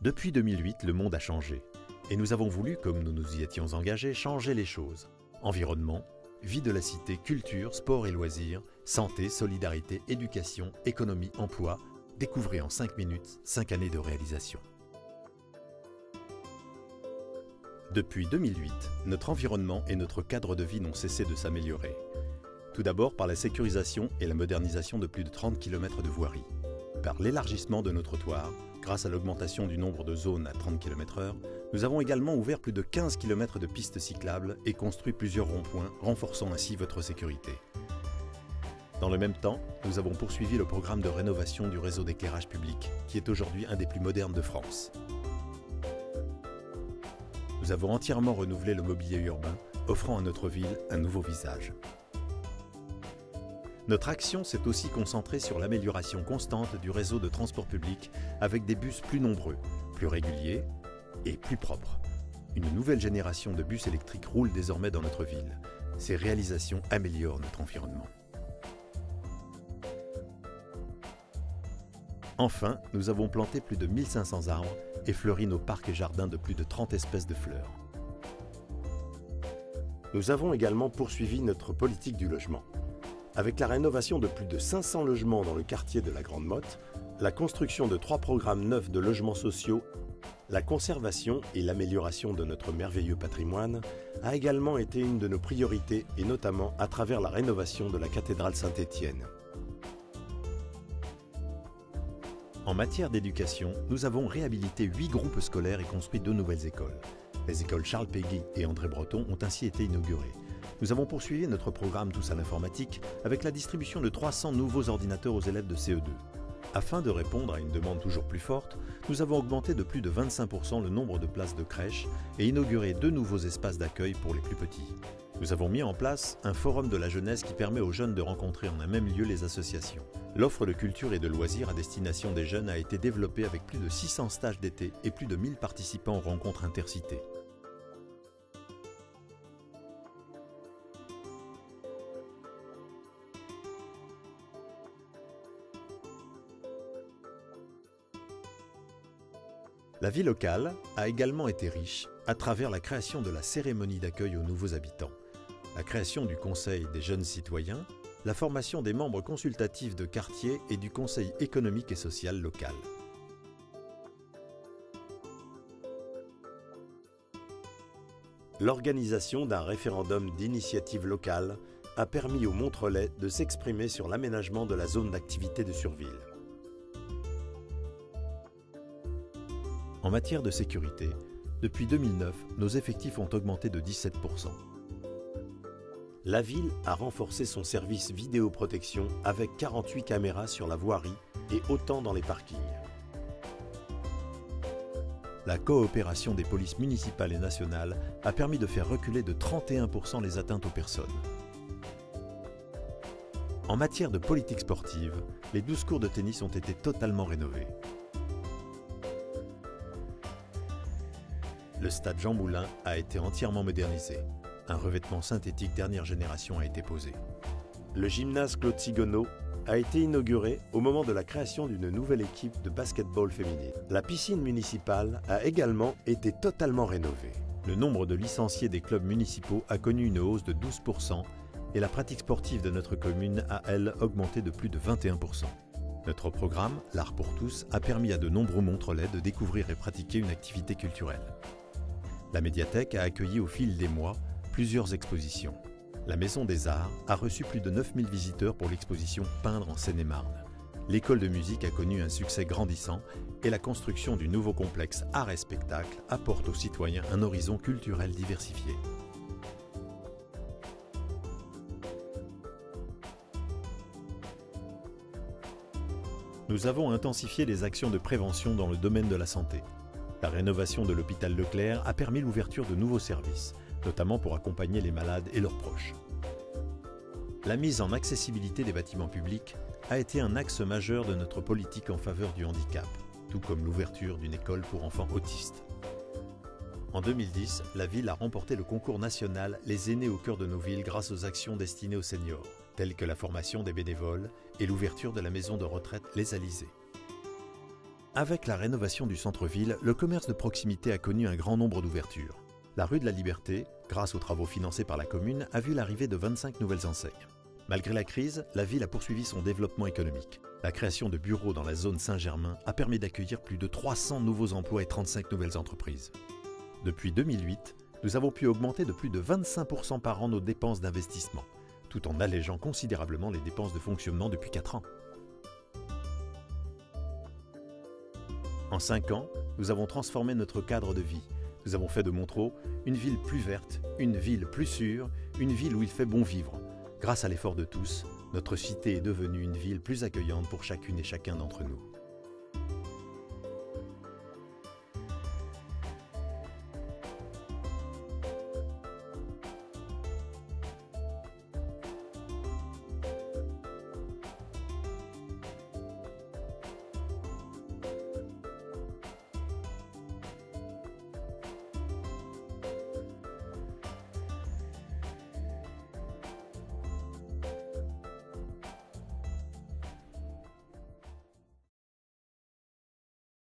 Depuis 2008, le monde a changé. Et nous avons voulu, comme nous nous y étions engagés, changer les choses. Environnement, vie de la cité, culture, sport et loisirs, santé, solidarité, éducation, économie, emploi. Découvrez en 5 minutes 5 années de réalisation. Depuis 2008, notre environnement et notre cadre de vie n'ont cessé de s'améliorer. Tout d'abord par la sécurisation et la modernisation de plus de 30 km de voirie, par l'élargissement de nos trottoirs, grâce à l'augmentation du nombre de zones à 30 km/h, nous avons également ouvert plus de 15 km de pistes cyclables et construit plusieurs ronds-points, renforçant ainsi votre sécurité. Dans le même temps, nous avons poursuivi le programme de rénovation du réseau d'éclairage public, qui est aujourd'hui un des plus modernes de France. Nous avons entièrement renouvelé le mobilier urbain, offrant à notre ville un nouveau visage. Notre action s'est aussi concentrée sur l'amélioration constante du réseau de transport public avec des bus plus nombreux, plus réguliers et plus propres. Une nouvelle génération de bus électriques roule désormais dans notre ville. Ces réalisations améliorent notre environnement. Enfin, nous avons planté plus de 1500 arbres et fleuri nos parcs et jardins de plus de 30 espèces de fleurs. Nous avons également poursuivi notre politique du logement. Avec la rénovation de plus de 500 logements dans le quartier de la Grande Motte, la construction de 3 programmes neufs de logements sociaux, la conservation et l'amélioration de notre merveilleux patrimoine a également été une de nos priorités et notamment à travers la rénovation de la cathédrale Saint-Étienne. En matière d'éducation, nous avons réhabilité 8 groupes scolaires et construit 2 nouvelles écoles. Les écoles Charles Péguy et André Breton ont ainsi été inaugurées. Nous avons poursuivi notre programme Tous à l'informatique avec la distribution de 300 nouveaux ordinateurs aux élèves de CE2. Afin de répondre à une demande toujours plus forte, nous avons augmenté de plus de 25% le nombre de places de crèche et inauguré 2 nouveaux espaces d'accueil pour les plus petits. Nous avons mis en place un forum de la jeunesse qui permet aux jeunes de rencontrer en un même lieu les associations. L'offre de culture et de loisirs à destination des jeunes a été développée avec plus de 600 stages d'été et plus de 1000 participants aux rencontres intercités. La vie locale a également été riche à travers la création de la cérémonie d'accueil aux nouveaux habitants, la création du Conseil des jeunes citoyens, la formation des membres consultatifs de quartier et du Conseil économique et social local. L'organisation d'un référendum d'initiative locale a permis aux Montrelais de s'exprimer sur l'aménagement de la zone d'activité de Surville. En matière de sécurité, depuis 2009, nos effectifs ont augmenté de 17%. La ville a renforcé son service vidéoprotection avec 48 caméras sur la voirie et autant dans les parkings. La coopération des polices municipales et nationales a permis de faire reculer de 31% les atteintes aux personnes. En matière de politique sportive, les 12 courts de tennis ont été totalement rénovés. Le stade Jean Moulin a été entièrement modernisé. Un revêtement synthétique dernière génération a été posé. Le gymnase Claude Sigonneau a été inauguré au moment de la création d'une nouvelle équipe de basket-ball féminine. La piscine municipale a également été totalement rénovée. Le nombre de licenciés des clubs municipaux a connu une hausse de 12% et la pratique sportive de notre commune a, elle, augmenté de plus de 21%. Notre programme, l'Art pour tous, a permis à de nombreux Montrelais de découvrir et pratiquer une activité culturelle. La médiathèque a accueilli au fil des mois plusieurs expositions. La Maison des Arts a reçu plus de 9000 visiteurs pour l'exposition Peindre en Seine-et-Marne. L'école de musique a connu un succès grandissant et la construction du nouveau complexe Art et Spectacle apporte aux citoyens un horizon culturel diversifié. Nous avons intensifié les actions de prévention dans le domaine de la santé. La rénovation de l'hôpital Leclerc a permis l'ouverture de nouveaux services, notamment pour accompagner les malades et leurs proches. La mise en accessibilité des bâtiments publics a été un axe majeur de notre politique en faveur du handicap, tout comme l'ouverture d'une école pour enfants autistes. En 2010, la ville a remporté le concours national Les aînés au cœur de nos villes grâce aux actions destinées aux seniors, telles que la formation des bénévoles et l'ouverture de la maison de retraite Les Alizés. Avec la rénovation du centre-ville, le commerce de proximité a connu un grand nombre d'ouvertures. La rue de la Liberté, grâce aux travaux financés par la commune, a vu l'arrivée de 25 nouvelles enseignes. Malgré la crise, la ville a poursuivi son développement économique. La création de bureaux dans la zone Saint-Germain a permis d'accueillir plus de 300 nouveaux emplois et 35 nouvelles entreprises. Depuis 2008, nous avons pu augmenter de plus de 25% par an nos dépenses d'investissement, tout en allégeant considérablement les dépenses de fonctionnement depuis 4 ans. En 5 ans, nous avons transformé notre cadre de vie. Nous avons fait de Montereau une ville plus verte, une ville plus sûre, une ville où il fait bon vivre. Grâce à l'effort de tous, notre cité est devenue une ville plus accueillante pour chacune et chacun d'entre nous.